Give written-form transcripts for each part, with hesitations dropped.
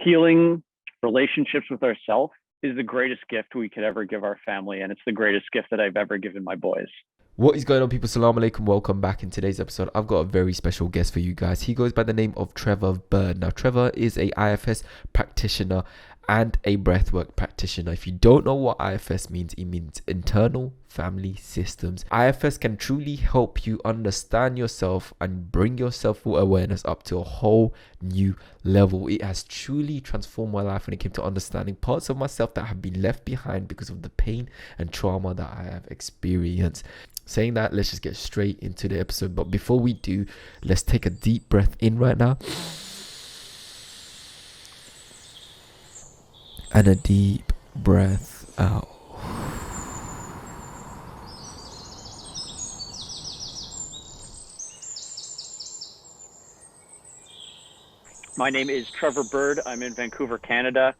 healing relationships with ourselves is the greatest gift we could ever give our family, and it's the greatest gift that I've ever given my boys. What is going on, people? Salam alaikum. Welcome back. In today's episode, I've got a very special guest for you guys. He goes by the name of Trevor Bird. Now, Trevor is a IFS practitioner and a breathwork practitioner. If you don't know what IFS means, it means internal family systems. IFS can truly help you understand yourself and bring your self-awareness up to a whole new level. It has truly transformed my life when it came to understanding parts of myself that have been left behind because of the pain and trauma that I have experienced. Saying that, let's just get straight into the episode. But before we do, let's take a deep breath in right now. And a deep breath out. My name is Trevor Bird. I'm in Vancouver, Canada.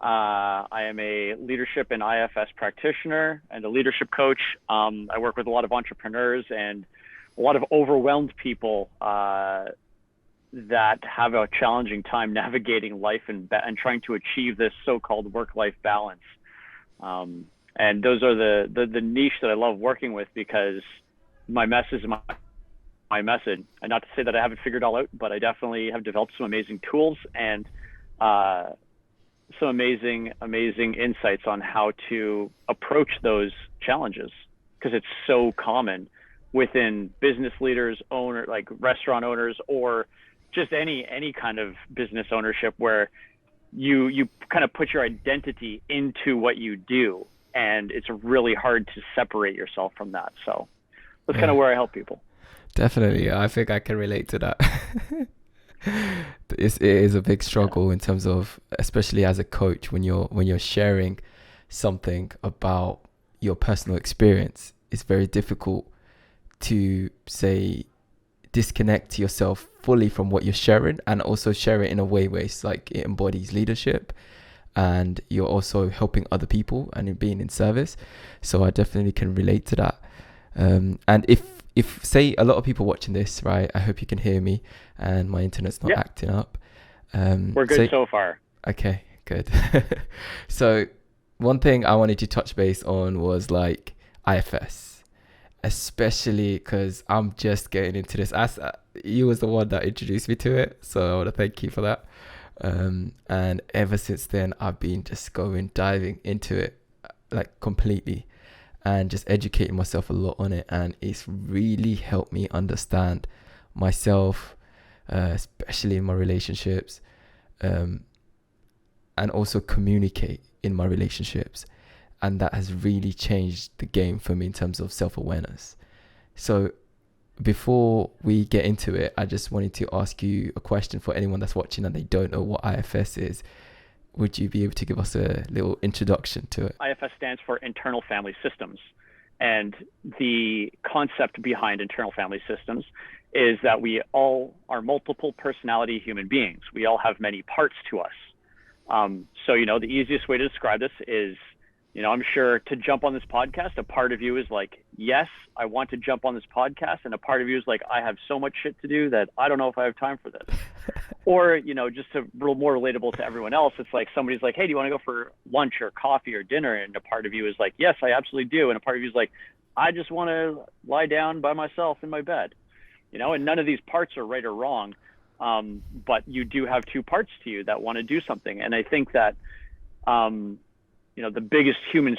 I am a leadership and IFS practitioner and a leadership coach. I work with a lot of entrepreneurs and a lot of overwhelmed people that have a challenging time navigating life and trying to achieve this so-called work-life balance. And those are the niche that I love working with, because my message is my message. And not to say that I haven't figured it all out, but I definitely have developed some amazing tools and some amazing insights on how to approach those challenges, because it's so common within business leaders, like restaurant owners, or just any kind of business ownership, where you kind of put your identity into what you do, and it's really hard to separate yourself from that. So that's kind of where I help people. Definitely. I think I can relate to that. It is a big struggle in terms of, especially as a coach, when you're sharing something about your personal experience. It's very difficult to say disconnect yourself fully from what you're sharing, and also share it in a way where it's like it embodies leadership and you're also helping other people and being in service. So I definitely can relate to that. And if say a lot of people watching this, right, I hope you can hear me and my internet's not acting up. We're good so far. Okay, good. So one thing I wanted to touch base on was like IFS, especially because I'm just getting into this. You was the one that introduced me to it, so I want to thank you for that. And ever since then, I've been just diving into it like completely, and just educating myself a lot on it, and it's really helped me understand myself, especially in my relationships, and also communicate in my relationships, and that has really changed the game for me in terms of self-awareness. So before we get into it, I just wanted to ask you a question for anyone that's watching and they don't know what IFS is. Would you be able to give us a little introduction to it? IFS stands for Internal Family Systems. And the concept behind internal family systems is that we all are multiple personality human beings. We all have many parts to us. So, the easiest way to describe this is, I'm sure to jump on this podcast, a part of you is like, yes, I want to jump on this podcast. And a part of you is like, I have so much shit to do that I don't know if I have time for this. Or, just a little more relatable to everyone else, it's like somebody's like, hey, do you want to go for lunch or coffee or dinner? And a part of you is like, yes, I absolutely do. And a part of you is like, I just want to lie down by myself in my bed, and none of these parts are right or wrong. But you do have two parts to you that want to do something. And I think that, the biggest human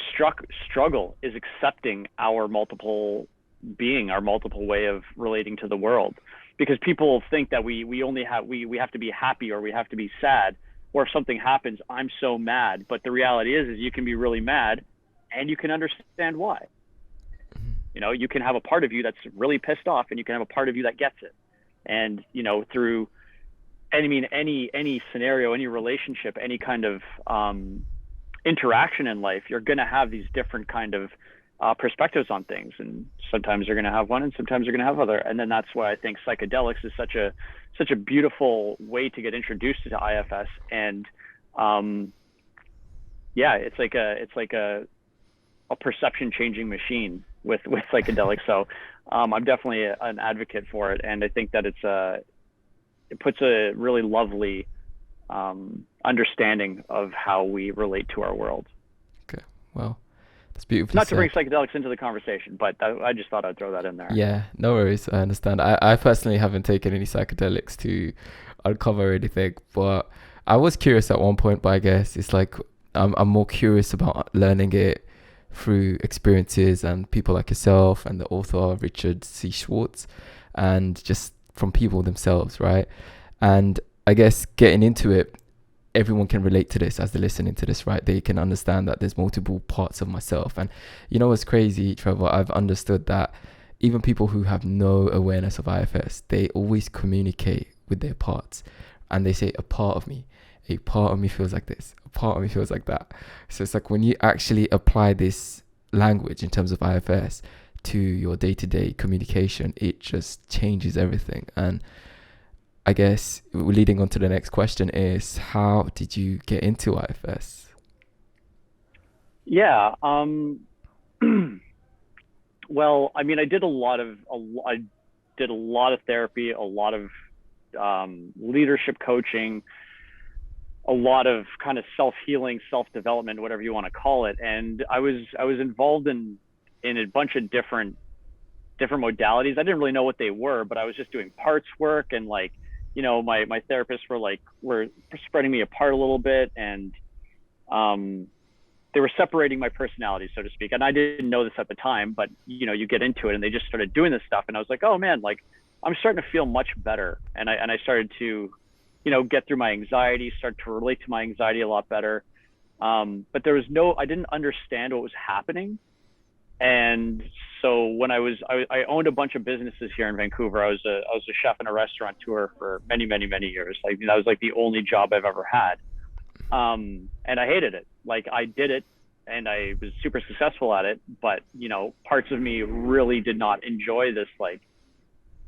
struggle is accepting our multiple being, our multiple way of relating to the world. Because people think that we only have, we have to be happy, or we have to be sad, or if something happens, I'm so mad. But the reality is you can be really mad and you can understand why. You can have a part of you that's really pissed off, and you can have a part of you that gets it. And, through any scenario, any relationship, any kind of interaction in life, you're going to have these different kind of perspectives on things, and sometimes you're going to have one and sometimes you're going to have other. And then that's why I think psychedelics is such a beautiful way to get introduced to IFS. And it's like a perception changing machine with psychedelics. So I'm definitely an advocate for it, and I think that it puts a really lovely understanding of how we relate to our world. Okay, well, that's beautifully Not to bring said. psychedelics into the conversation, but I just thought I'd throw that in there. Yeah, no worries. I understand. I personally haven't taken any psychedelics to uncover anything, but I was curious at one point. But I guess it's like I'm more curious about learning it through experiences and people like yourself and the author Richard C. Schwartz, and just from people themselves, right? And I guess getting into it, everyone can relate to this as they're listening to this, right? They can understand that there's multiple parts of myself. And you know what's crazy, Trevor? I've understood that even people who have no awareness of IFS, they always communicate with their parts. And they say, a part of me feels like this, a part of me feels like that. So it's like when you actually apply this language in terms of IFS to your day-to-day communication, it just changes everything. And I guess leading on to the next question is, how did you get into IFS? Yeah. Well, I mean, I did I did a lot of therapy, a lot of leadership coaching, a lot of kind of self-healing, self-development, whatever you want to call it. And I was involved in a bunch of different modalities. I didn't really know what they were, but I was just doing parts work, and like, my therapists were spreading me apart a little bit, and um, they were separating my personality, so to speak. And I didn't know this at the time, but you get into it, and they just started doing this stuff, and I was like, oh man, like I'm starting to feel much better, and I started to, get through my anxiety, start to relate to my anxiety a lot better. But I didn't understand what was happening. And so when I owned a bunch of businesses here in Vancouver. I was a chef and a restaurateur for many, many, many years. Like, that was like the only job I've ever had. And I hated it. Like, I did it and I was super successful at it, but parts of me really did not enjoy this. Like,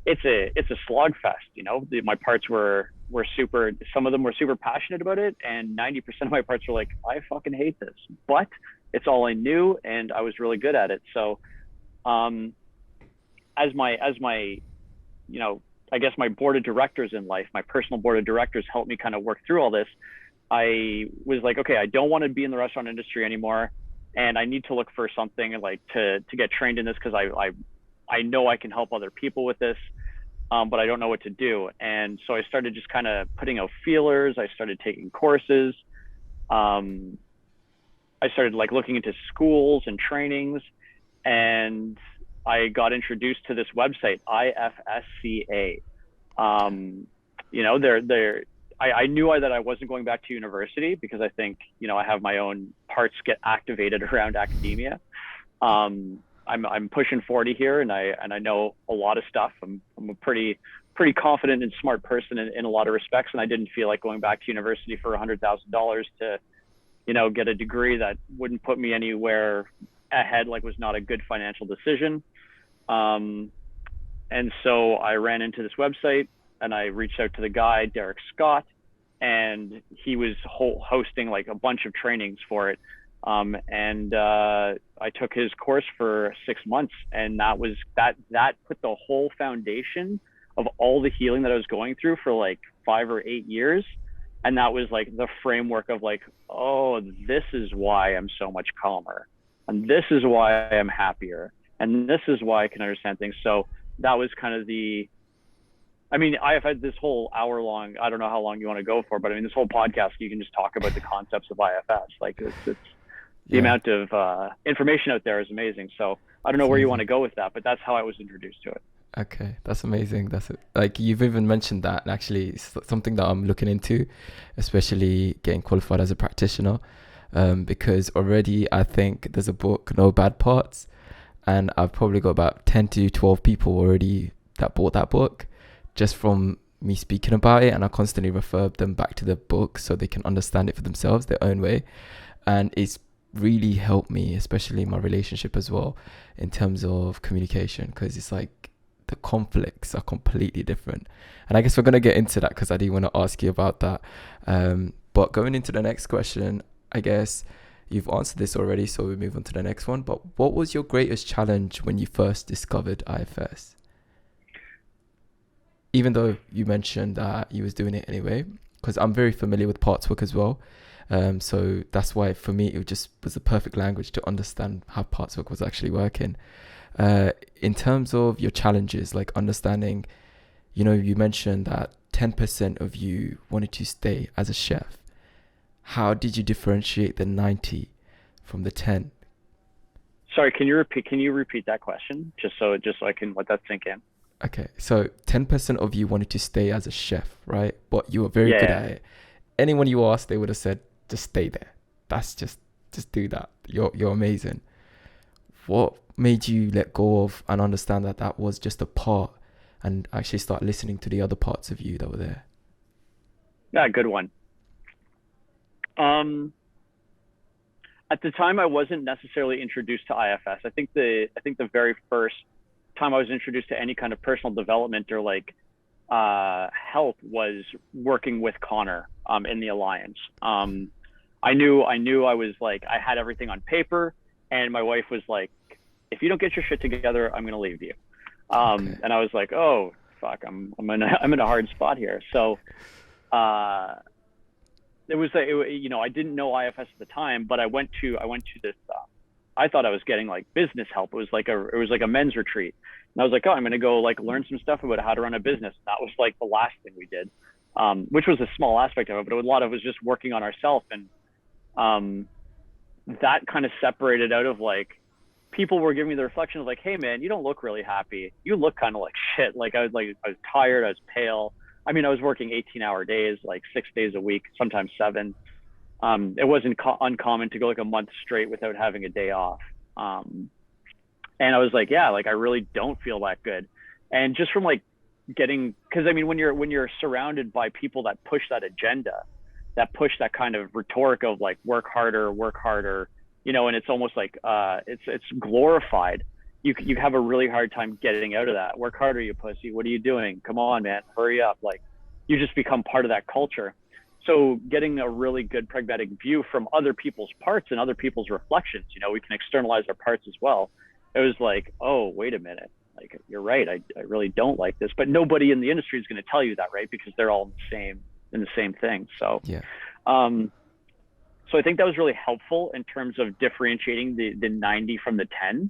it's a slog fest. My parts were super. Some of them were super passionate about it, and 90% of my parts were like, I fucking hate this, but it's all I knew, and I was really good at it. So, um, as my I guess my board of directors in life, my personal board of directors, helped me kind of work through all this. I was like, okay, I don't want to be in the restaurant industry anymore, and I need to look for something like to get trained in this, because I know I can help other people with this, but I don't know what to do. And so I started just kind of putting out feelers. I started taking courses. Um, I started like looking into schools and trainings, and I got introduced to this website, IFSCA. Um, I knew that I wasn't going back to university, because I think, I have my own parts get activated around academia. I'm pushing 40 here, and I know a lot of stuff. I'm a pretty confident and smart person in a lot of respects, and I didn't feel like going back to university for $100,000 to, get a degree that wouldn't put me anywhere ahead, like, was not a good financial decision. Um, and so I ran into this website, and I reached out to the guy, Derek Scott, and he was hosting like a bunch of trainings for it. And I took his course for 6 months, and that put the whole foundation of all the healing that I was going through for like 5 or 8 years. And that was like the framework of like, oh, this is why I'm so much calmer, and this is why I'm happier, and this is why I can understand things. So that was kind of I've had this whole hour long, I don't know how long you want to go for, but this whole podcast, you can just talk about the concepts of IFS. Like, it's the Yeah, amount of information out there is amazing. So I don't know that's where you want amazing. to go with that, but that's how I was introduced to it. Okay, that's amazing. That's it. Like you've even mentioned that, and actually, it's something that I'm looking into, especially getting qualified as a practitioner, because already I think there's a book, No Bad Parts, and I've probably got about 10 to 12 people already that bought that book just from me speaking about it, and I constantly refer them back to the book so they can understand it for themselves their own way. And it's really helped me, especially in my relationship as well, in terms of communication, because it's like the conflicts are completely different. And I guess we're going to get into that, because I do want to ask you about that. But going into the next question, I guess you've answered this already, so we move on to the next one. But what was your greatest challenge when you first discovered IFS? Even though you mentioned that you was doing it anyway, because I'm very familiar with parts work as well. So that's why for me it just was the perfect language to understand how parts work was actually working. In terms of your challenges, like understanding, you mentioned that 10% of you wanted to stay as a chef. How did you differentiate the 90 from the 10? Sorry, can you repeat that question just so I can let that sink in? Okay, so 10% of you wanted to stay as a chef, right? But you were very good Yeah. at it. Anyone you asked, they would have said, just stay there. That's just do that. You're amazing. What made you let go of and understand that that was just a part and actually start listening to the other parts of you that were there? Yeah, good one. At the time, I wasn't necessarily introduced to IFS. I think the very first time I was introduced to any kind of personal development or like health was working with Connor in the Alliance. I knew I was like I had everything on paper, and my wife was like, "If you don't get your shit together, I'm gonna leave you." Okay. And I was like, "Oh fuck, I'm in a hard spot here." So uh, it was I didn't know IFS at the time, but I went to this. I thought I was getting like business help. It was like a men's retreat, and I was like, oh, I'm gonna go like learn some stuff about how to run a business. And that was like the last thing we did, which was a small aspect of it, but a lot of it was just working on ourselves. And um, that kind of separated out of like people were giving me the reflection of like, hey man, you don't look really happy. You look kind of like shit. Like I was tired. I was pale. I mean, I was working 18-hour days, like 6 days a week, sometimes seven. It wasn't uncommon to go like a month straight without having a day off. Um, and I was like, yeah, like I really don't feel that good. And just from like because I mean, when you're surrounded by people that push that agenda, that push that kind of rhetoric of like work harder, and it's almost like it's glorified. You have a really hard time getting out of that. Work harder, you pussy. What are you doing? Come on, man, hurry up. Like you just become part of that culture. So getting a really good pragmatic view from other people's parts and other people's reflections, we can externalize our parts as well. It was like, oh, wait a minute. Like, you're right. I really don't like this, but nobody in the industry is going to tell you that, right? Because they're all in the same thing. So, Yeah. um, so I think that was really helpful in terms of differentiating the 90 from the 10,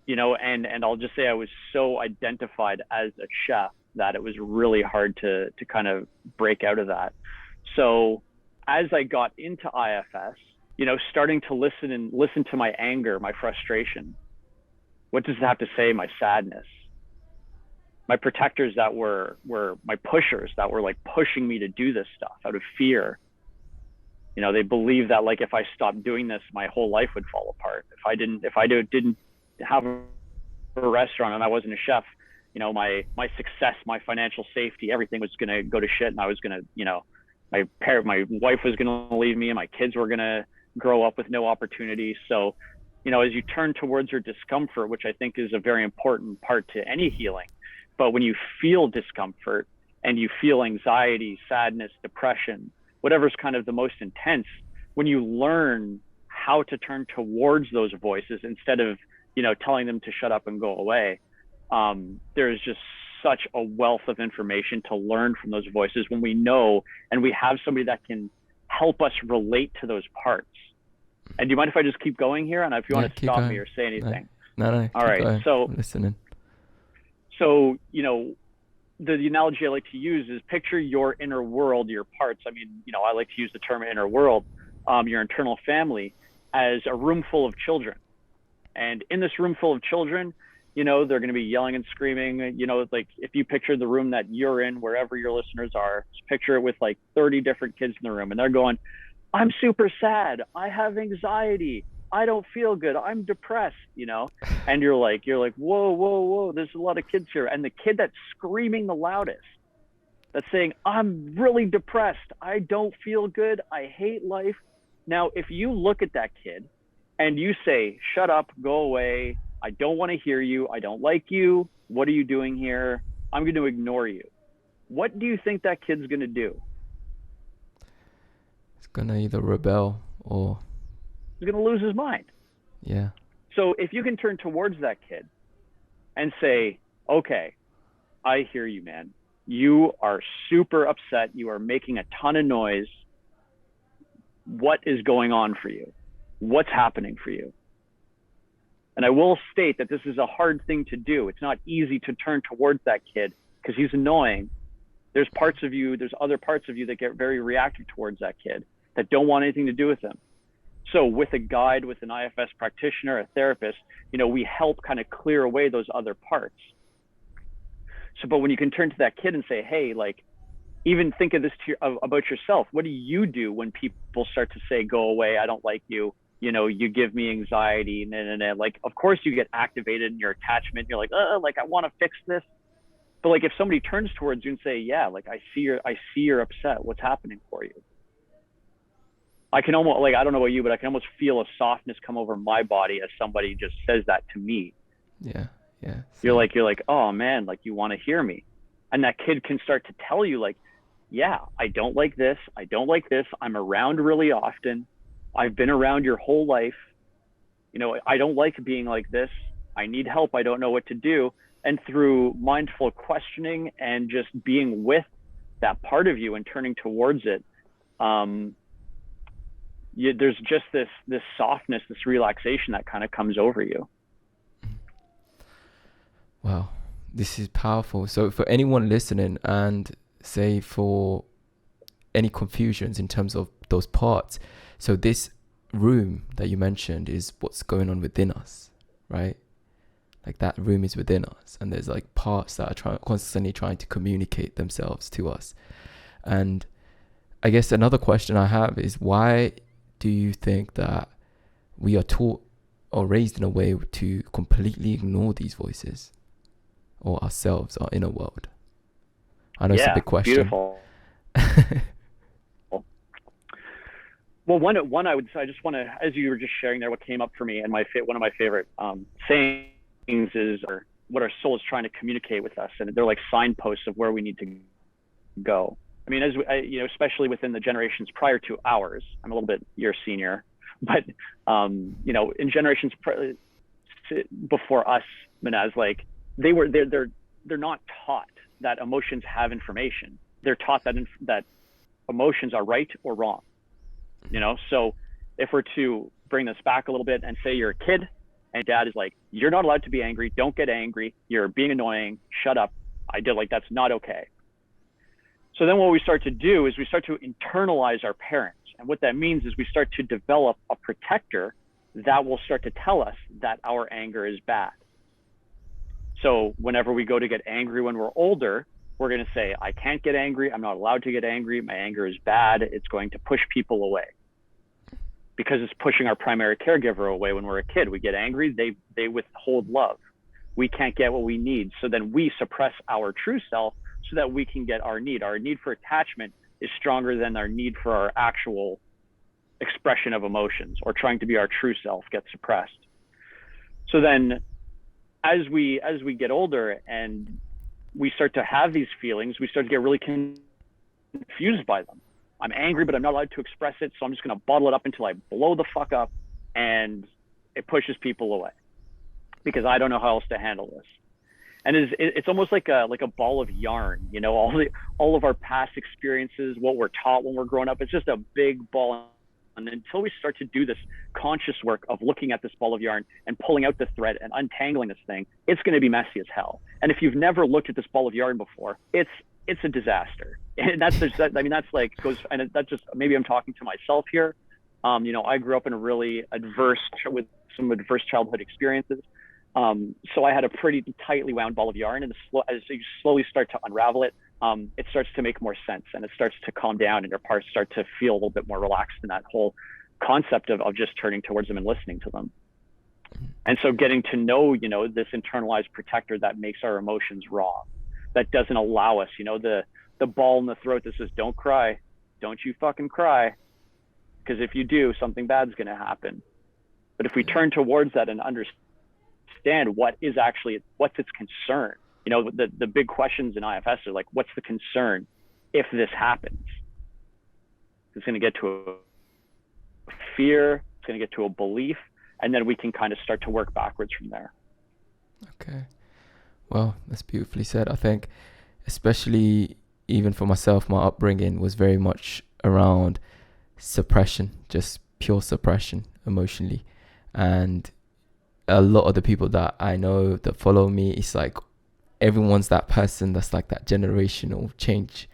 and I'll just say I was so identified as a chef that it was really hard to kind of break out of that. So as I got into IFS, starting to listen to my anger, my frustration. What does it have to say? My sadness, my protectors that were my pushers that were like pushing me to do this stuff out of fear. They believed that like if I stopped doing this, my whole life would fall apart. If I didn't have a restaurant and I wasn't a chef, my success, my financial safety, everything was gonna go to shit, and I was gonna, my wife was gonna leave me, and my kids were gonna grow up with no opportunity. So, as you turn towards your discomfort, which I think is a very important part to any healing, but when you feel discomfort and you feel anxiety, sadness, depression, whatever's kind of the most intense, when you learn how to turn towards those voices instead of, telling them to shut up and go away, there's just such a wealth of information to learn from those voices when we know and we have somebody that can help us relate to those parts. And do you mind if I just keep going here? And if you Yeah, want to keep stop me going. or say No, anything. no, All keep right. going. So, I'm listening. so, the analogy I like to use is picture your inner world, your parts. I mean, I like to use the term inner world, your internal family, as a room full of children. And in this room full of children, they're going to be yelling and screaming. Like if you picture the room that you're in, wherever your listeners are, just picture it with like 30 different kids in the room, and they're going, I'm super sad. I have anxiety. I don't feel good. I'm depressed. And you're like, whoa, whoa, whoa. There's a lot of kids here. And the kid that's screaming the loudest, that's saying, I'm really depressed. I don't feel good. I hate life. Now, if you look at that kid and you say, shut up, go away. I don't want to hear you. I don't like you. What are you doing here? I'm going to ignore you. What do you think that kid's going to do? It's gonna either rebel or He's going to lose his mind. yeah. So if you can turn towards that kid and say, okay, I hear you, man. You are super upset. You are making a ton of noise. What is going on for you? What's happening for you? And I will state that this is a hard thing to do. It's not easy to turn towards that kid because he's annoying. There's parts of you, there's other parts of you that get very reactive towards that kid that don't want anything to do with him. So with a guide, with an IFS practitioner, a therapist, we help kind of clear away those other parts. So, but when you can turn to that kid and say, hey, like, even think of this about yourself. What do you do when people start to say, go away, I don't like you, you give me anxiety, like, of course you get activated in your attachment. You're like, I want to fix this. But like, if somebody turns towards you and say, yeah, like, I see you're upset. What's happening for you? I can almost, like, I don't know about you, but I can almost feel a softness come over my body as somebody just says that to me. Yeah. Yeah. You're like, oh man, like, you want to hear me. And that kid can start to tell you, like, yeah, I don't like this. I don't like this. I'm around really often. I've been around your whole life. I don't like being like this. I need help. I don't know what to do. And through mindful questioning and just being with that part of you and turning towards it, there's just this softness, this relaxation that kind of comes over you. Wow, this is powerful. So for anyone listening, and say for any confusions in terms of those parts, so this room that you mentioned is what's going on within us, right? Like, that room is within us, and there's like parts that are constantly trying to communicate themselves to us. And I guess another question I have is, why do you think that we are taught or raised in a way to completely ignore these voices, or ourselves, our inner world? I know it's a big question. Beautiful. Well, one I would say, I just want to, as you were just sharing there, what came up for me, and one of my favorite sayings is, or what our soul is trying to communicate with us, and they're like signposts of where we need to go. I mean, especially within the generations prior to ours, I'm a little bit your senior, but in generations before us, Minhaz, like, they're not taught that emotions have information. They're taught that emotions are right or wrong. So if we're to bring this back a little bit and say you're a kid and dad is like, you're not allowed to be angry. Don't get angry. You're being annoying. Shut up. That's not okay. So then what we start to do is we start to internalize our parents. And what that means is we start to develop a protector that will start to tell us that our anger is bad. So whenever we go to get angry when we're older, we're going to say, I can't get angry. I'm not allowed to get angry. My anger is bad. It's going to push people away, because it's pushing our primary caregiver away. When we're a kid, we get angry. They withhold love. We can't get what we need. So then we suppress our true self so that we can get our need. Our need for attachment is stronger than our need for our actual expression of emotions, or trying to be our true self gets suppressed. So then as we get older and we start to have these feelings, we start to get really confused by them. I'm angry, but I'm not allowed to express it. So I'm just going to bottle it up until I blow the fuck up, and it pushes people away because I don't know how else to handle this. And it's almost like a ball of yarn, all of our past experiences, what we're taught when we're growing up, it's just a big ball. And until we start to do this conscious work of looking at this ball of yarn and pulling out the thread and untangling this thing, it's going to be messy as hell. And if you've never looked at this ball of yarn before, it's a disaster. And that's like goes, and that's just, maybe I'm talking to myself here. I grew up in a really with some adverse childhood experiences. So I had a pretty tightly wound ball of yarn, and as you slowly start to unravel it, it starts to make more sense, and it starts to calm down, and your parts start to feel a little bit more relaxed in that whole concept of just turning towards them and listening to them. And so getting to know, this internalized protector that makes our emotions raw, that doesn't allow us, the ball in the throat that says, don't cry, don't you fucking cry, because if you do, something bad's going to happen. But if we turn towards that and understand what's its concern, the big questions in IFS are like, what's the concern if this happens? It's going to get to a fear, it's going to get to a belief, and then we can kind of start to work backwards from there. Okay. Well, that's beautifully said. I think especially even for myself, my upbringing was very much around suppression, just pure suppression emotionally. And a lot of the people that I know that follow me, it's like everyone's that person that's like that generational change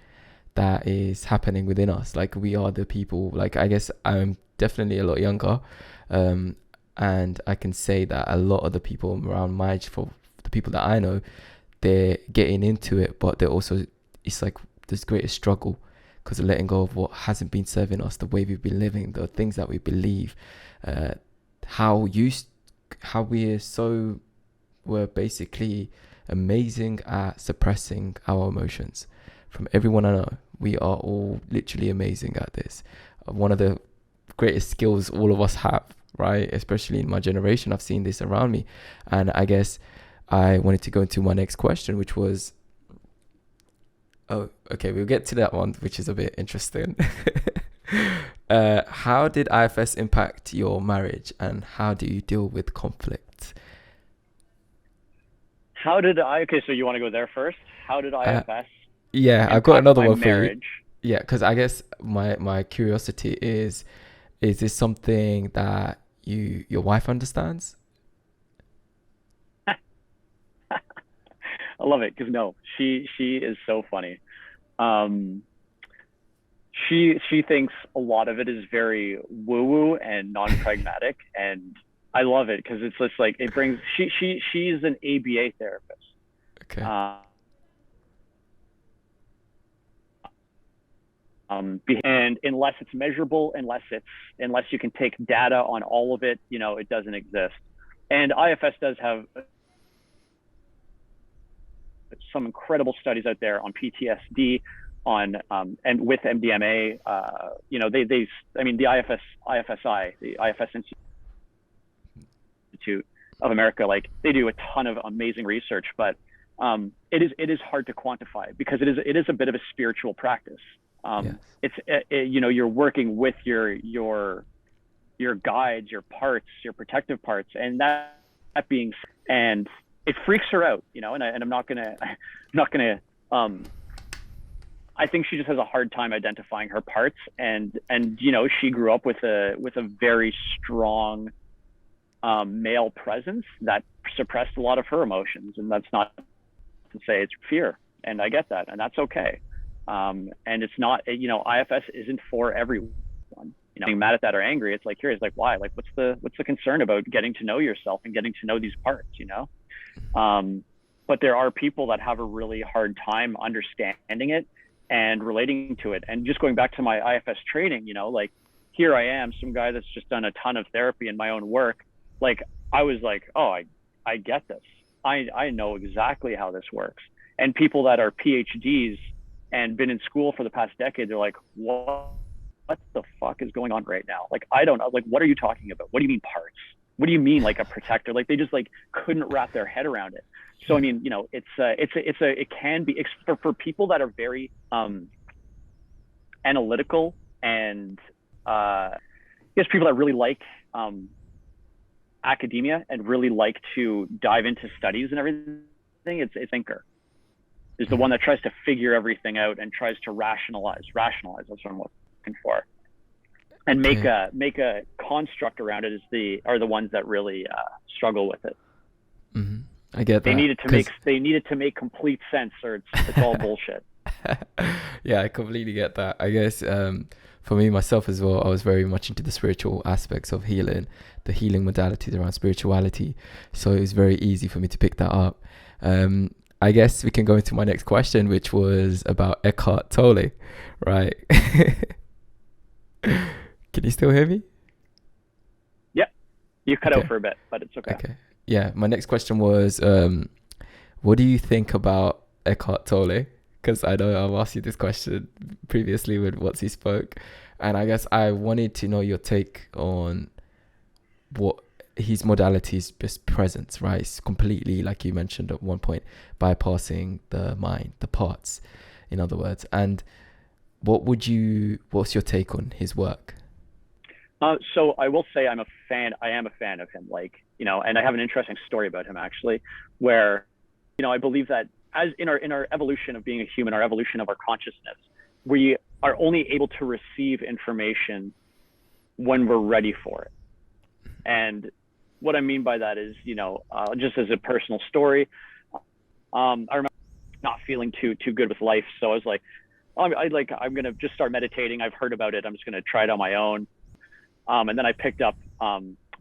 that is happening within us. Like we are the people, like I guess I'm definitely a lot younger. Um, and I can say that a lot of the people around my age, for the people that I know, they're getting into it, but they're also, it's like this greatest struggle because of letting go of what hasn't been serving us, the way we've been living, the things that we believe, uh, how used, how we're so, we're basically amazing at suppressing our emotions. From everyone I know, we are all literally amazing at this. One of the greatest skills all of us have, right? Especially in my generation, I've seen this around me. And I guess I wanted to go into my next question, which was, oh, okay, we'll get to that one, which is a bit interesting. How did IFS impact your marriage, and how do you deal with conflict? Okay, so you want to go there first? How did Uh, IFS yeah, I've got impact another my one for you. marriage? Yeah, because I guess my curiosity is this something that your wife understands? I love it because no, she is so funny. Um, she thinks a lot of it is very woo woo and non pragmatic, and I love it because it's just like it brings. She's an ABA therapist. Okay. Um, and unless it's measurable, unless you can take data on all of it, it doesn't exist. And IFS does have some incredible studies out there on PTSD, on and with MDMA. I mean, the IFSI, the IFS Institute of America, like they do a ton of amazing research, but it is hard to quantify because it is a bit of a spiritual practice. Yes. You're working with your guides, your parts, your protective parts, and that being, and it freaks her out, and I'm not gonna I think she just has a hard time identifying her parts, and she grew up with a very strong male presence that suppressed a lot of her emotions, and that's not to say it's fear, and I get that, and that's okay. And it's not, IFS isn't for everyone. Being mad at that or angry, it's like, curious, like, why? Like, what's the concern about getting to know yourself and getting to know these parts? But there are people that have a really hard time understanding it and relating to it. And just going back to my IFS training, like here I am, some guy that's just done a ton of therapy in my own work. Like I was like, oh, I get this. I know exactly how this works. And people that are PhDs and been in school for the past decade, they're like, what the fuck is going on right now? Like, I don't know. Like, what are you talking about? What do you mean parts? What do you mean like a protector? Like they just like couldn't wrap their head around it. So I mean, it can be for people that are very analytical and there's people that really like academia and really like to dive into studies and everything. It's a thinker is the one that tries to figure everything out and tries to rationalize. That's what I'm looking for. And make a construct around it are the ones that really struggle with it. Mm-hmm. I get that. They needed to make complete sense, or it's all bullshit. Yeah, I completely get that. I guess for me myself as well, I was very much into the spiritual aspects of healing, the healing modalities around spirituality. So it was very easy for me to pick that up. I guess we can go into my next question, which was about Eckhart Tolle, right? Can you still hear me? Yeah, you cut out for a bit, but it's okay. Okay. Yeah, my next question was, what do you think about Eckhart Tolle? Because I know I've asked you this question previously with what he spoke, and I guess I wanted to know your take on what his modalities just presence, right? It's completely, like you mentioned at one point, bypassing the mind, the parts, in other words. And what's your take on his work? So I will say I am a fan of him, and I have an interesting story about him actually, where, I believe that as in our evolution of being a human, our evolution of our consciousness, we are only able to receive information when we're ready for it. And what I mean by that is, just as a personal story, I remember not feeling too good with life, so I was like, I'm gonna just start meditating. I've heard about it. I'm just gonna try it on my own. And then I picked up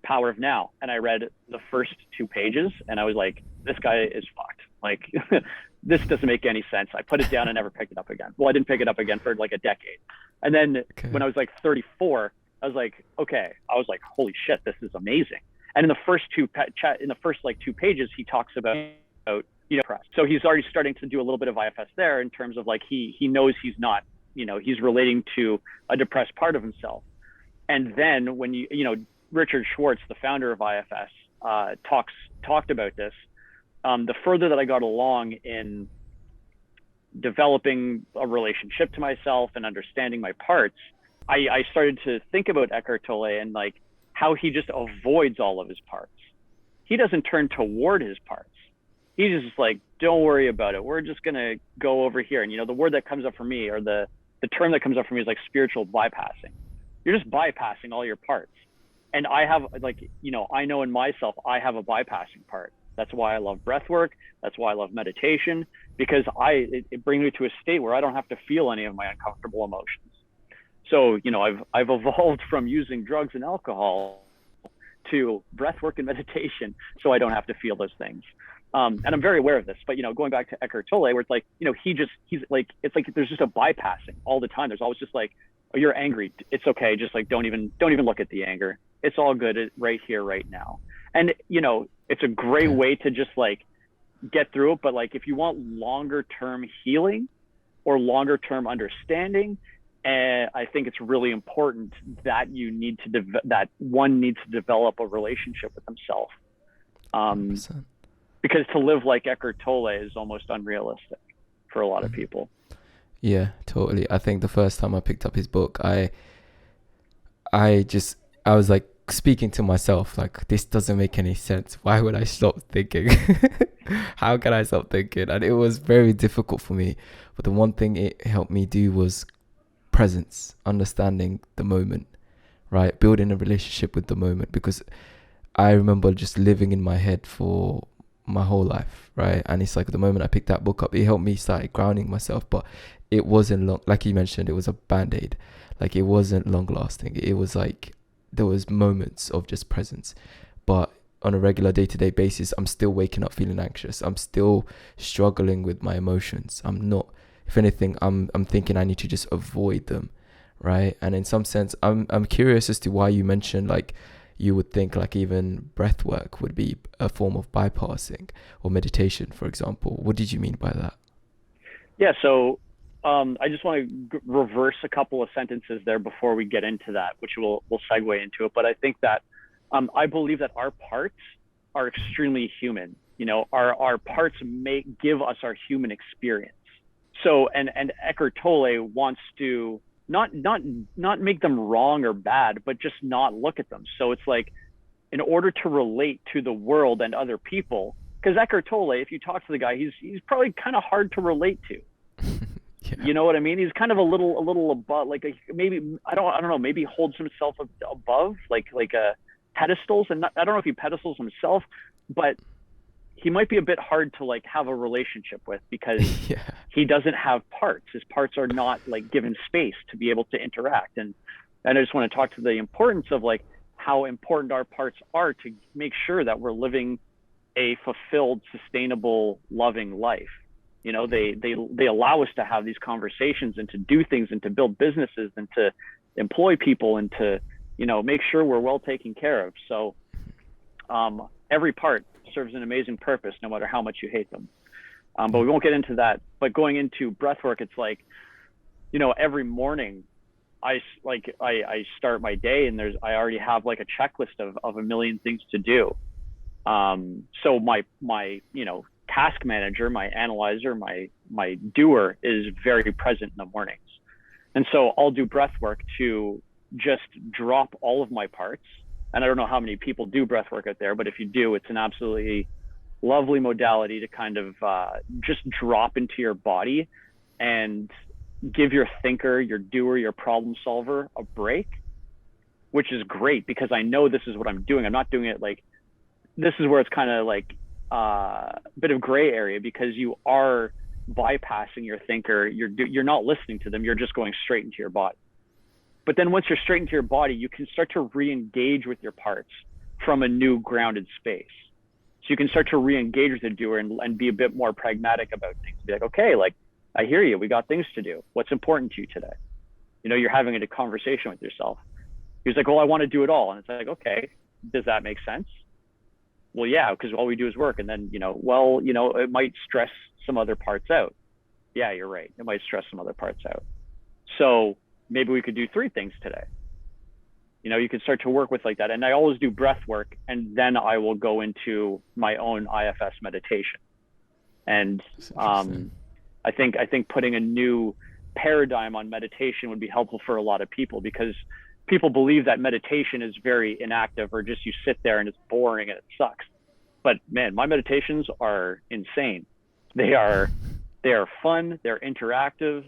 Power of Now, and I read the first 2 pages, and I was like, this guy is fucked. Like, this doesn't make any sense. I put it down and never picked it up again. Well, I didn't pick it up again for like a decade. And then when I was like 34, I was like, okay. I was like, holy shit, this is amazing. And in the first 2 pages, he talks about so he's already starting to do a little bit of IFS there, in terms of like he knows he's not, he's relating to a depressed part of himself. And then when Richard Schwartz, the founder of IFS, talked about this. The further that I got along in developing a relationship to myself and understanding my parts, I started to think about Eckhart Tolle and like how he just avoids all of his parts. He doesn't turn toward his parts. He's just like, don't worry about it. We're just going to go over here. And, the word that comes up for me, or the term that comes up for me, is like spiritual bypassing. You're just bypassing all your parts. And I have I know in myself, I have a bypassing part. That's why I love breath work. That's why I love meditation, because it brings me to a state where I don't have to feel any of my uncomfortable emotions. So, I've evolved from using drugs and alcohol to breath work and meditation, so I don't have to feel those things. And I'm very aware of this, but, going back to Eckhart Tolle, where it's like, he's like, it's like, there's just a bypassing all the time. There's always just like, oh, you're angry. It's okay. Just like, don't even look at the anger. It's all good right here, right now. And, it's a great way to just like get through it. But like, if you want longer term healing or longer term understanding, I think it's really important that that one needs to develop a relationship with himself. 100%. Because to live like Eckhart Tolle is almost unrealistic for a lot of people. Yeah, totally. I think the first time I picked up his book, I was like speaking to myself, like, this doesn't make any sense. Why would I stop thinking? How can I stop thinking? And it was very difficult for me. But the one thing it helped me do was presence, understanding the moment, right? Building a relationship with the moment, because I remember just living in my head for my whole life, right? And it's like the moment I picked that book up, it helped me start grounding myself. But it wasn't long, like you mentioned, it was a band-aid. Like, it wasn't long lasting. It was like there was moments of just presence, but on a regular day-to-day basis, I'm still waking up feeling anxious. I'm still struggling with my emotions. I'm not, if anything, I'm thinking I need to just avoid them, right? And in some sense, I'm curious as to why you mentioned like you would think like even breath work would be a form of bypassing, or meditation, for example. What did you mean by that? Yeah, so I just want to reverse a couple of sentences there before we get into that, which we'll segue into it. But I think that I believe that our parts are extremely human. Our parts give us our human experience. So, and Eckhart Tolle wants to not make them wrong or bad, but just not look at them. So it's like, in order to relate to the world and other people, because Eckhart Tolle, if you talk to the guy, he's probably kind of hard to relate to. Yeah. You know what I mean? He's kind of a little above, like maybe I don't know, maybe holds himself above like pedestals, and I don't know if he pedestals himself, but he might be a bit hard to like have a relationship with, because he doesn't have parts. His parts are not like given space to be able to interact. And I just want to talk to the importance of like how important our parts are to make sure that we're living a fulfilled, sustainable, loving life. They allow us to have these conversations and to do things and to build businesses and to employ people and to, make sure we're well taken care of. So every part serves an amazing purpose, no matter how much you hate them. But we won't get into that. But going into breath work, it's like, every morning I start my day, and I already have like a checklist of a million things to do. So my task manager, my analyzer, my doer is very present in the mornings. And so I'll do breath work to just drop all of my parts. And I don't know how many people do breath work out there, but if you do, it's an absolutely lovely modality to kind of just drop into your body and give your thinker, your doer, your problem solver a break, which is great because I know this is what I'm doing. I'm not doing it like, this is where it's kind of like a bit of gray area because you are bypassing your thinker. You're not listening to them. You're just going straight into your body. But then once you're straight into your body, you can start to re-engage with your parts from a new grounded space. So you can start to re-engage with the doer and be a bit more pragmatic about things. Be like, okay, like, I hear you. We got things to do. What's important to you today? You know, you're having a conversation with yourself. He's like, well, I want to do it all. And it's like, okay, does that make sense? Well, yeah, because all we do is work. And then, well, it might stress some other parts out. Yeah, you're right. It might stress some other parts out. So maybe we could do 3 things today. You can start to work with like that. And I always do breath work, and then I will go into my own IFS meditation. And I think putting a new paradigm on meditation would be helpful for a lot of people, because people believe that meditation is very inactive, or just you sit there and it's boring and it sucks. But man, my meditations are insane. They are fun. They're interactive.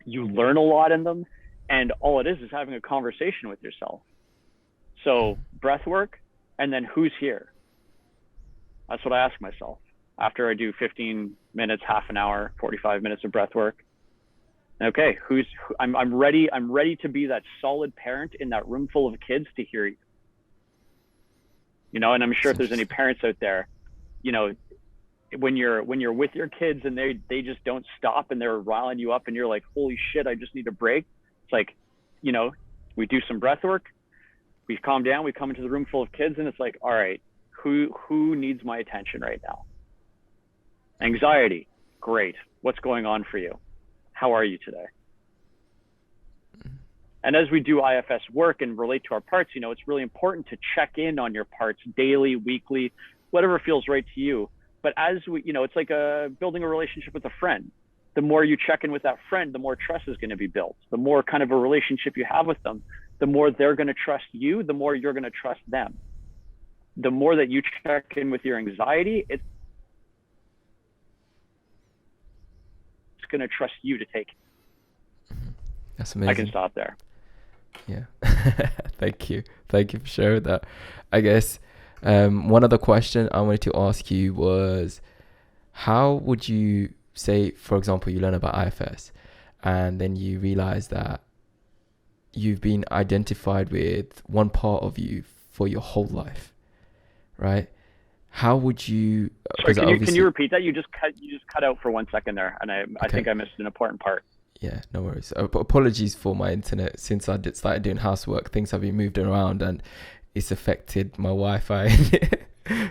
You learn a lot in them. And all it is having a conversation with yourself. So breath work, and then who's here? That's what I ask myself after I do 15 minutes, half an hour, 45 minutes of breath work. Okay, I'm ready. I'm ready to be that solid parent in that room full of kids to hear you. And I'm sure if there's any parents out there, when you're with your kids and they just don't stop and they're riling you up and you're like, holy shit, I just need a break. It's like, we do some breath work, we calm down, we come into the room full of kids, and it's like, all right, who needs my attention right now? Anxiety, great. What's going on for you? How are you today? And as we do IFS work and relate to our parts, it's really important to check in on your parts daily, weekly, whatever feels right to you. But as we, it's like building a relationship with a friend. The more you check in with that friend, the more trust is going to be built. The more kind of a relationship you have with them, the more they're going to trust you, the more you're going to trust them. The more that you check in with your anxiety, it's going to trust you to take it. That's amazing. I can stop there. Yeah. Thank you for sharing that. I guess one other question I wanted to ask you was, how would you say, for example, you learn about IFS and then you realize that you've been identified with one part of you for your whole life, right? How would you... Sorry, can you repeat that? You just cut out for 1 second there, and I think I missed an important part. Yeah, no worries. Apologies for my internet. Since I started doing housework, things have been moved around and it's affected my Wi-Fi.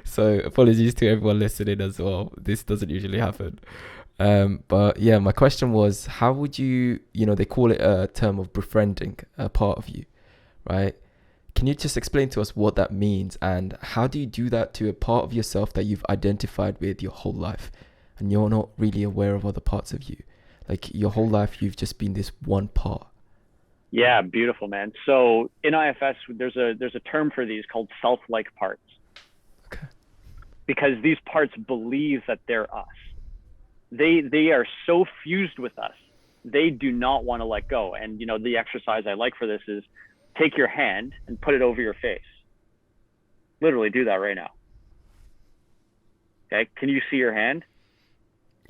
So apologies to everyone listening as well. This doesn't usually happen. But yeah, my question was, how would you, they call it a term of befriending a part of you, right? Can you just explain to us what that means, and how do you do that to a part of yourself that you've identified with your whole life and you're not really aware of other parts of you? Like your whole life, you've just been this one part. Yeah, beautiful, man. So in IFS, there's a term for these called self-like parts. Okay. Because these parts believe that they're us. They are so fused with us. They do not want to let go. And the exercise I like for this is take your hand and put it over your face. Literally do that right now. Okay, can you see your hand?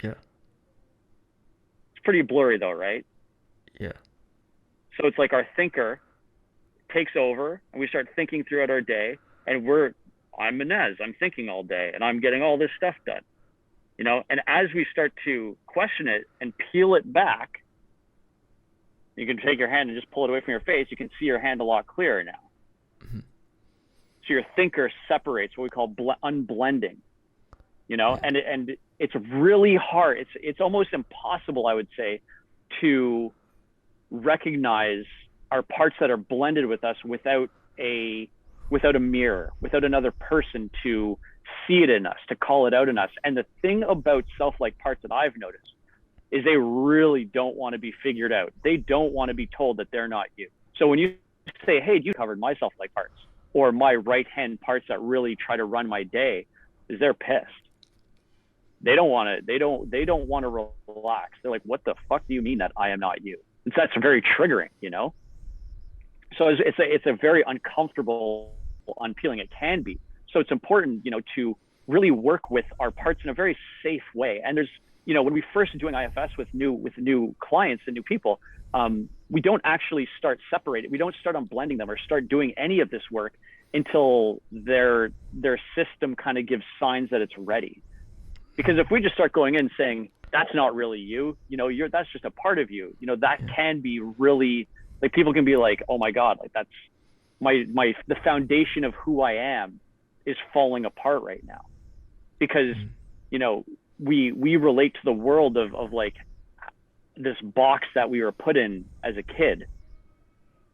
Yeah. It's pretty blurry though, right? Yeah. So it's like our thinker takes over and we start thinking throughout our day, and I'm Minhaz, I'm thinking all day and I'm getting all this stuff done. And as we start to question it and peel it back, you can take your hand and just pull it away from your face. You can see your hand a lot clearer now. Mm-hmm. So your thinker separates, what we call unblending, yeah. And it's really hard. It's almost impossible, I would say, to recognize our parts that are blended with us without a mirror, without another person to see it in us, to call it out in us. And the thing about self-like parts that I've noticed is they really don't want to be figured out. They don't want to be told that they're not you. So when you say, hey, you covered my self-like parts, or my right hand parts that really try to run my day, is they're pissed. They don't want to. They don't want to relax. They're like, "What the fuck do you mean that I am not you?" And so that's very triggering, you know. So it's a very uncomfortable unpeeling. It can be. So it's important, you know, to really work with our parts in a very safe way. And there's, you know, when we first are doing IFS with new clients and new people, we don't actually start separating. We don't start on blending them or start doing any of this work until their system kind of gives signs that it's ready. Because if we just start going in saying that's not really you, you know, that's just a part of you, you know, that can be really, like, people can be like, oh my God, like that's the foundation of who I am is falling apart right now. Because, you know, we relate to the world of like this box that we were put in as a kid,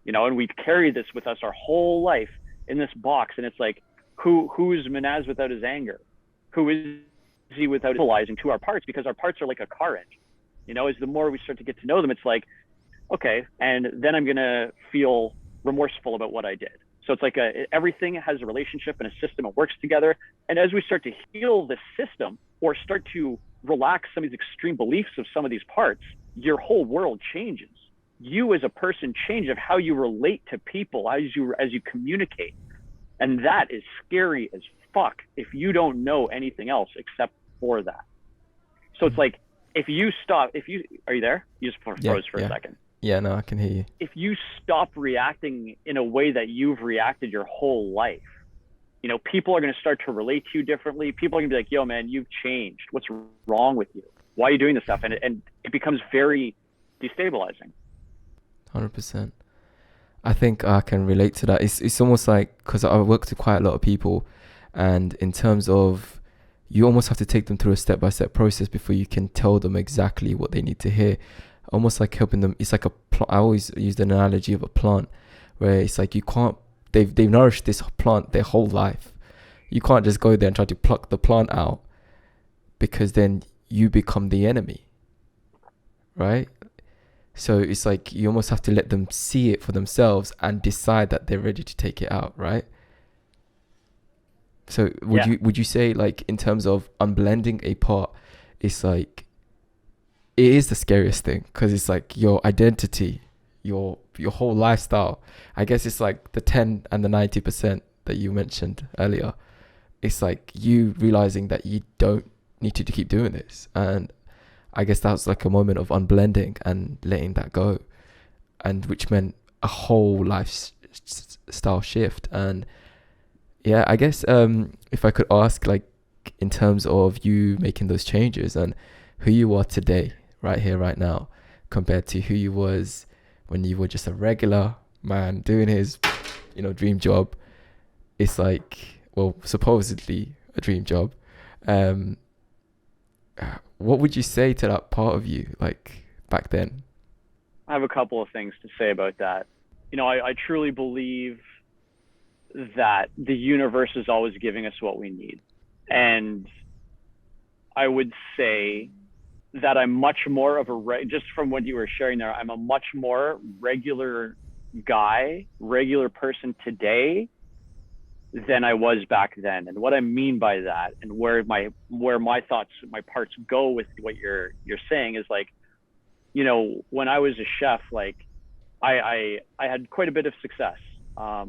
you know, and we've carried this with us our whole life in this box. And it's like, who's Minhaz without his anger? Who is he without realizing to our parts? Because our parts are like a car engine, you know. As the more we start to get to know them, it's like, okay, and then I'm gonna feel remorseful about what I did. So it's like everything has a relationship and a system and works together. And as we start to heal the system or start to relax some of these extreme beliefs of some of these parts, your whole world changes. You as a person change of how you relate to people, as you communicate. And that is scary as fuck if you don't know anything else except for that. So it's like, are you there? You just froze for a second. Yeah, no, I can hear you. If you stop reacting in a way that you've reacted your whole life, you know, people are going to start to relate to you differently. People are going to be like, yo, man, you've changed. What's wrong with you? Why are you doing this stuff? And it becomes very destabilizing. 100%. I think I can relate to that. It's almost like, because I work with quite a lot of people, and in terms of, you almost have to take them through a step-by-step process before you can tell them exactly what they need to hear. Almost like helping them. It's like I always use the analogy of a plant, where it's like, you can't, they've nourished this plant their whole life. You can't just go there and try to pluck the plant out, because then you become the enemy, right? So it's like, you almost have to let them see it for themselves and decide that they're ready to take it out, right? So would you say, like, in terms of unblending a part, it's like, it is the scariest thing, because it's like your identity, your whole lifestyle. I guess it's like the 10 and the 90% that you mentioned earlier. It's like you realizing that you don't need to keep doing this. And I guess that was like a moment of unblending and letting that go, and which meant a whole lifestyle shift. And yeah, I guess if I could ask, like, in terms of you making those changes and who you are today, right here, right now, compared to who you was when you were just a regular man doing his, you know, dream job. It's like, well, supposedly a dream job. What would you say to that part of you, like, back then? I have a couple of things to say about that. You know, I truly believe that the universe is always giving us what we need. And I would say that I'm much more of just from what you were sharing there, I'm a much more regular guy, regular person today than I was back then. And what I mean by that, and where my thoughts, my parts go with what you're saying, is like, you know, when I was a chef, like I had quite a bit of success. I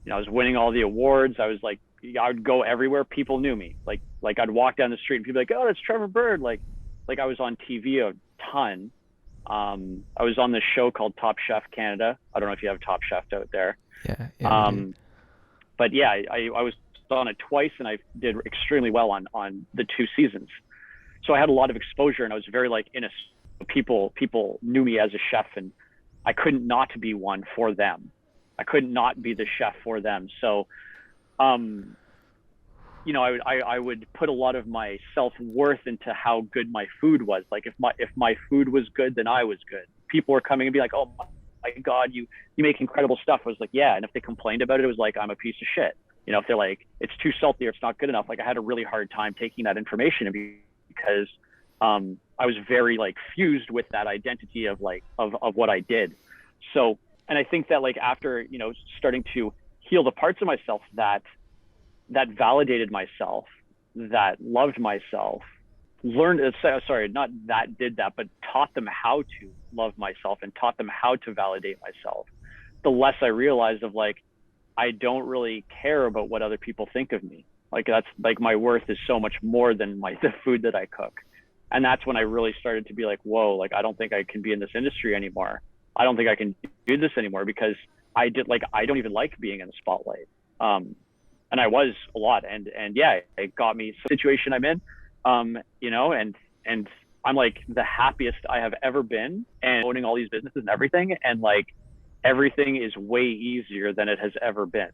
was winning all the awards. I was like, I would go everywhere. People knew me. Like I'd walk down the street and people would be like, oh, that's Trevor Bird. Like I was on TV a ton. I was on this show called Top Chef Canada. I don't know if you have Top Chef out there. Yeah. But yeah, I was on it twice, and I did extremely well on the 2 seasons. So I had a lot of exposure, and I was very like people knew me as a chef, and I couldn't not be one for them. I couldn't not be the chef for them. So, you know, I would put a lot of my self-worth into how good my food was. Like if my food was good, then I was good. People were coming and be like, oh my God, you make incredible stuff. I was like, yeah. And if they complained about it, it was like, I'm a piece of shit. You know, if they're like, it's too salty or it's not good enough, like I had a really hard time taking that information, because I was very like fused with that identity of like of what I did. So And I think that like after, starting to heal the parts of myself that validated myself, that loved myself, learned, sorry, not that did that, but taught them how to love myself and taught them how to validate myself, the less I realized of like, I don't really care about what other people think of me. Like that's like my worth is so much more than the food that I cook. And that's when I really started to be like, whoa, like I don't think I can be in this industry anymore. I don't think I can do this anymore because I don't even like being in the spotlight. And I was a lot, and yeah, it got me the situation I'm in, and I'm like the happiest I have ever been, and owning all these businesses and everything, and like everything is way easier than it has ever been.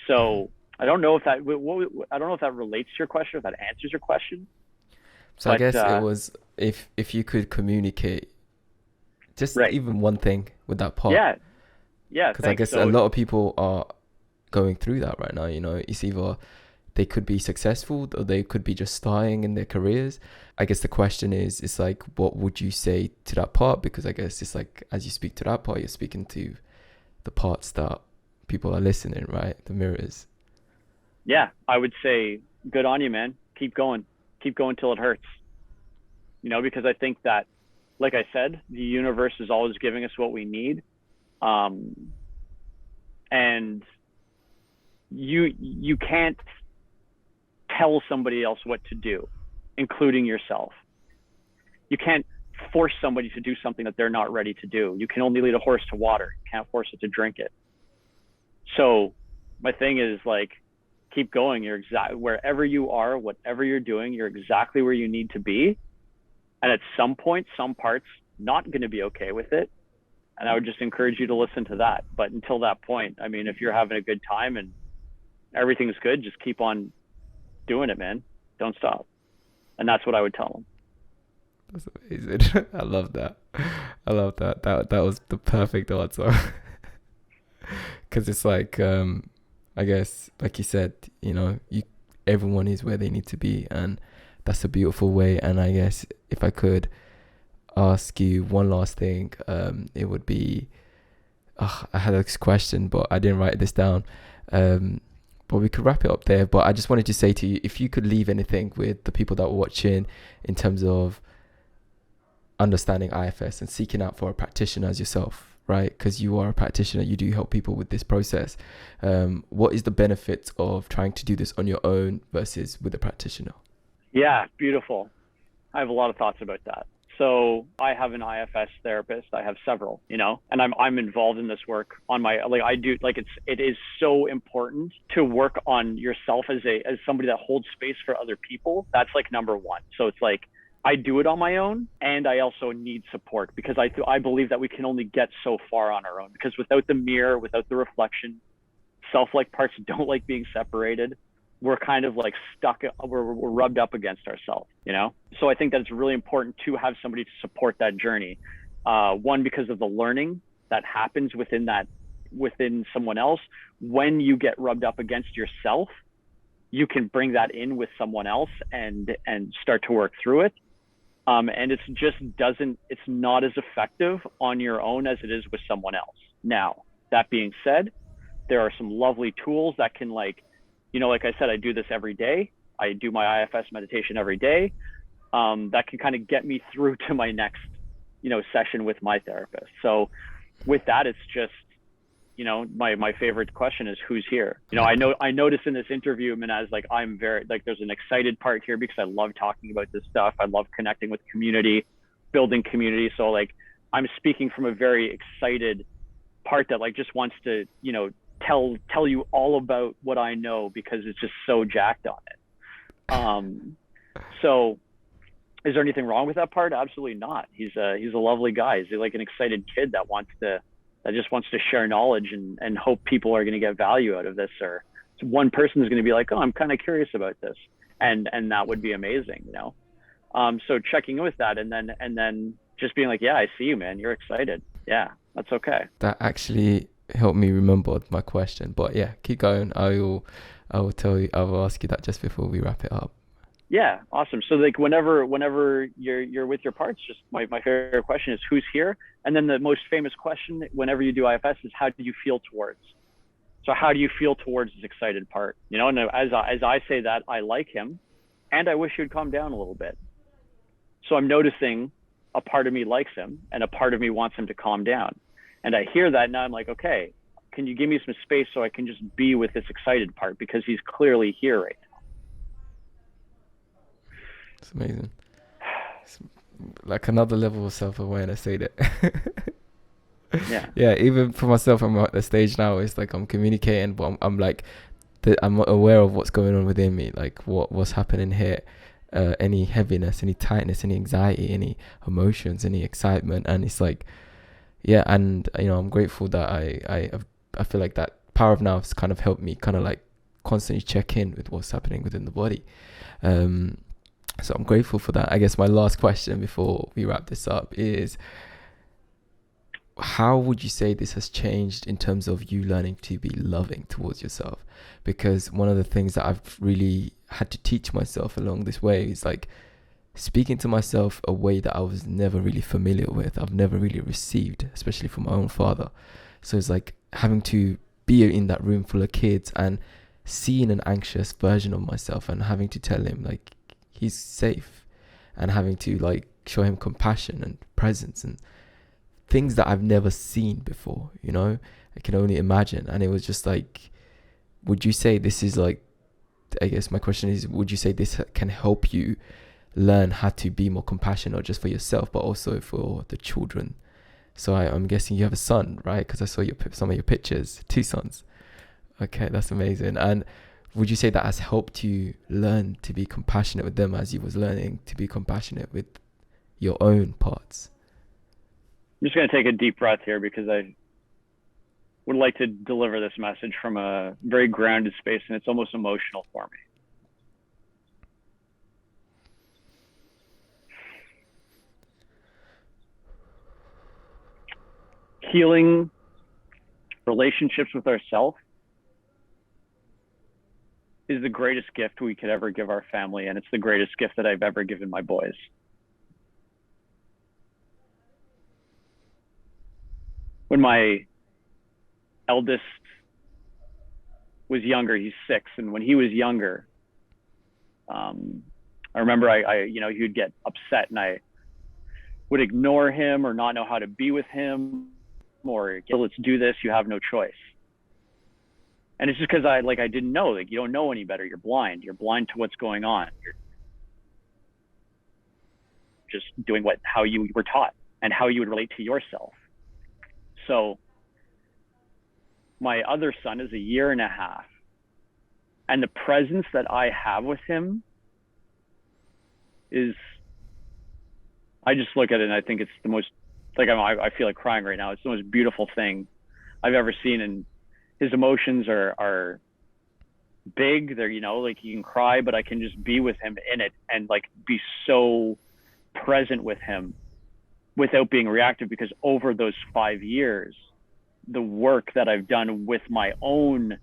So I don't know if that relates to your question, if that answers your question. So I guess it was if you could communicate just right. even one thing with that part. Yeah. Because I guess a lot of people are going through that right now. It's either they could be successful or they could be just starting in their careers. I guess the question is, it's like, what would you say to that part? Because I guess it's like, as you speak to that part, you're speaking to the parts that people are listening, right? The mirrors. Yeah, I would say, good on you, man. Keep going till it hurts. Because I think that, like I said, the universe is always giving us what we need. And you can't tell somebody else what to do, including yourself. You can't force somebody to do something that they're not ready to do. You can only lead a horse to water. You can't force it to drink it. So my thing is like, keep going. You're wherever you are, whatever you're doing, you're exactly where you need to be. And at some point, some parts not going to be okay with it. And I would just encourage you to listen to that. But until that point, I mean, if you're having a good time and everything's good, just keep on doing it, man. Don't stop. And that's what I would tell them. That's amazing. I love that. That was the perfect answer. Because it's like, I guess, like you said, everyone is where they need to be, and that's a beautiful way. And I guess if I could ask you one last thing, it would be, I had this question, but I didn't write this down. But we could wrap it up there. But I just wanted to say to you, if you could leave anything with the people that were watching in terms of understanding IFS and seeking out for a practitioner as yourself, right? Because you are a practitioner, you do help people with this process. What is the benefit of trying to do this on your own versus with a practitioner? Yeah, beautiful. I have a lot of thoughts about that. So I have an IFS therapist. I have several, and I'm involved in this work on my, it is so important to work on yourself as somebody that holds space for other people. That's like number one. So it's like, I do it on my own, and I also need support because I believe that we can only get so far on our own, because without the mirror, without the reflection, self-like parts don't like being separated. We're kind of like stuck, we're rubbed up against ourselves, So I think that it's really important to have somebody to support that journey. One, because of the learning that happens within someone else. When you get rubbed up against yourself, you can bring that in with someone else and start to work through it. And it's not as effective on your own as it is with someone else. Now, that being said, there are some lovely tools that can like I said, I do this every day. I do my IFS meditation every day. That can kind of get me through to my next, session with my therapist. So with that, it's just, my favorite question is who's here? I noticed in this interview, Minhaz, like I'm very, like there's an excited part here because I love talking about this stuff. I love connecting with community, building community. So like I'm speaking from a very excited part that like just wants to, tell you all about what I know because it's just so jacked on it. So is there anything wrong with that part? Absolutely not. He's a lovely guy. He's like an excited kid that just wants to share knowledge and hope people are going to get value out of this, or one person is going to be like, oh, I'm kind of curious about this. And that would be amazing, So checking in with that and then just being like, yeah, I see you, man. You're excited. Yeah, that's okay. That actually helped me remember my question, but yeah, keep going. I will ask you that just before we wrap it up. Yeah, awesome. So like whenever you're with your parts, just my favorite question is who's here? And then the most famous question whenever you do IFS is how do you feel towards? So how do you feel towards this excited part? You know, and as I say that, I like him and I wish he would calm down a little bit. So I'm noticing a part of me likes him and a part of me wants him to calm down. And I hear that now I'm like, okay, can you give me some space so I can just be with this excited part because he's clearly here right now. It's amazing. It's like another level of self-awareness, say that. Yeah. Yeah, even for myself, I'm at the stage now. It's like I'm communicating, but I'm like, I'm aware of what's going on within me, like what's happening here. Any heaviness, any tightness, any anxiety, any emotions, any excitement, and it's like, yeah, and you know, I'm grateful that I feel like that power of now has kind of helped me kind of like constantly check in with what's happening within the body. So I'm grateful for that. I guess my last question before we wrap this up is, how would you say this has changed in terms of you learning to be loving towards yourself? Because one of the things that I've really had to teach myself along this way is like speaking to myself a way that I was never really familiar with. I've never really received, especially from my own father. So it's like having to be in that room full of kids and seeing an anxious version of myself and having to tell him like he's safe, and having to like show him compassion and presence and things that I've never seen before, you know, I can only imagine. And it was just like, would you say this is like, I guess my question is, would you say this can help you learn how to be more compassionate, not just for yourself, but also for the children? So I'm guessing you have a son, right? Because I saw some of your pictures, 2 sons. Okay, that's amazing. And would you say that has helped you learn to be compassionate with them as you was learning to be compassionate with your own parts? I'm just going to take a deep breath here because I would like to deliver this message from a very grounded space, and it's almost emotional for me. Healing relationships with ourselves is the greatest gift we could ever give our family, and it's the greatest gift that I've ever given my boys. When my eldest was younger, he's 6, and when he was younger, I remember he would get upset and I would ignore him or not know how to be with him, or let's do this, you have no choice. And it's just because I didn't know, like, you don't know any better. You're blind to what's going on. You're just doing how you were taught and how you would relate to yourself. So my other son is 1.5 years, and the presence that I have with him is, I just look at it and I think it's the most, like, I feel like crying right now. It's the most beautiful thing I've ever seen. And his emotions are big. They're, like, you can cry, but I can just be with him in it and like be so present with him without being reactive, because over those 5 years, the work that I've done with my own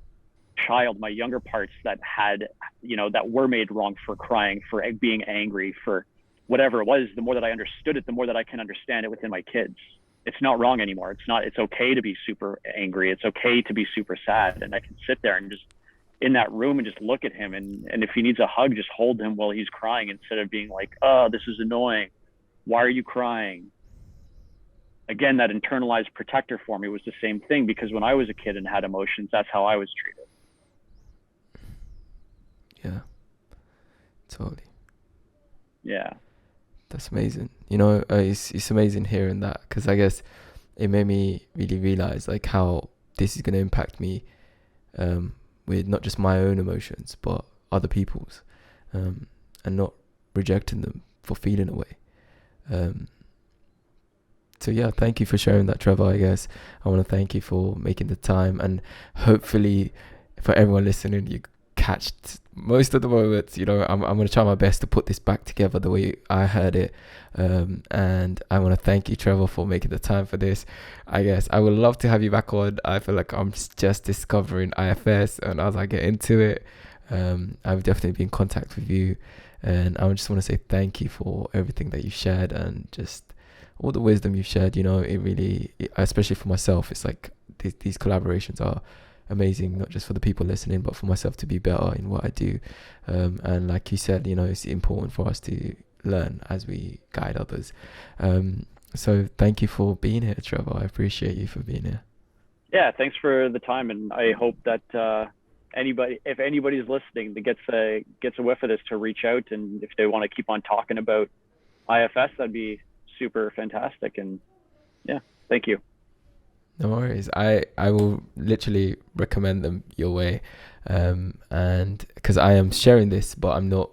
child, my younger parts that had, that were made wrong for crying, for being angry, for whatever it was, the more that I understood it, the more that I can understand it within my kids. It's not wrong anymore. It's okay to be super angry. It's okay to be super sad. And I can sit there and just in that room and just look at him. And if he needs a hug, just hold him while he's crying, instead of being like, oh, this is annoying. Why are you crying? Again, that internalized protector for me was the same thing, because when I was a kid and had emotions, that's how I was treated. Yeah, totally. Yeah. That's amazing. It's amazing hearing that, because I guess it made me really realize like how this is going to impact me with not just my own emotions, but other people's, and not rejecting them for feeling a way. So yeah, thank you for sharing that, Trevor. I guess I want to thank you for making the time, and hopefully for everyone listening, you catch most of the moments. I'm going to try my best to put this back together the way I heard it. And I want to thank you, Trevor, for making the time for this. I guess I would love to have you back on. I feel like I'm just discovering IFS, and as I get into it, I've definitely been in contact with you. And I just want to say thank you for everything that you shared and just all the wisdom you've shared. You know, especially for myself, it's like these collaborations are amazing, not just for the people listening, but for myself to be better in what I do. And like you said, you know, it's important for us to learn as we guide others. So thank you for being here, Trevor. I appreciate you for being here. Yeah, thanks for the time, and I hope that if anybody's listening that gets a whiff of this, to reach out, and if they want to keep on talking about IFS, that'd be super fantastic. And yeah, thank you. No worries. I will literally recommend them your way, and because I am sharing this, but I'm not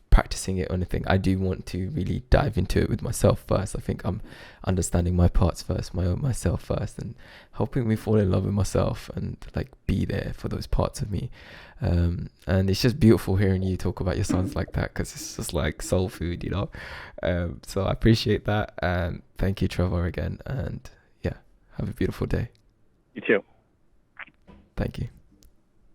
practicing it or anything. I do want to really dive into it with myself first. I think I'm understanding my parts first, myself first, and helping me fall in love with myself and like be there for those parts of me. And it's just beautiful hearing you talk about your sons like that, because it's just like soul food, you know. So I appreciate that, and thank you, Trevor, again. And yeah, have a beautiful day. You too. Thank you.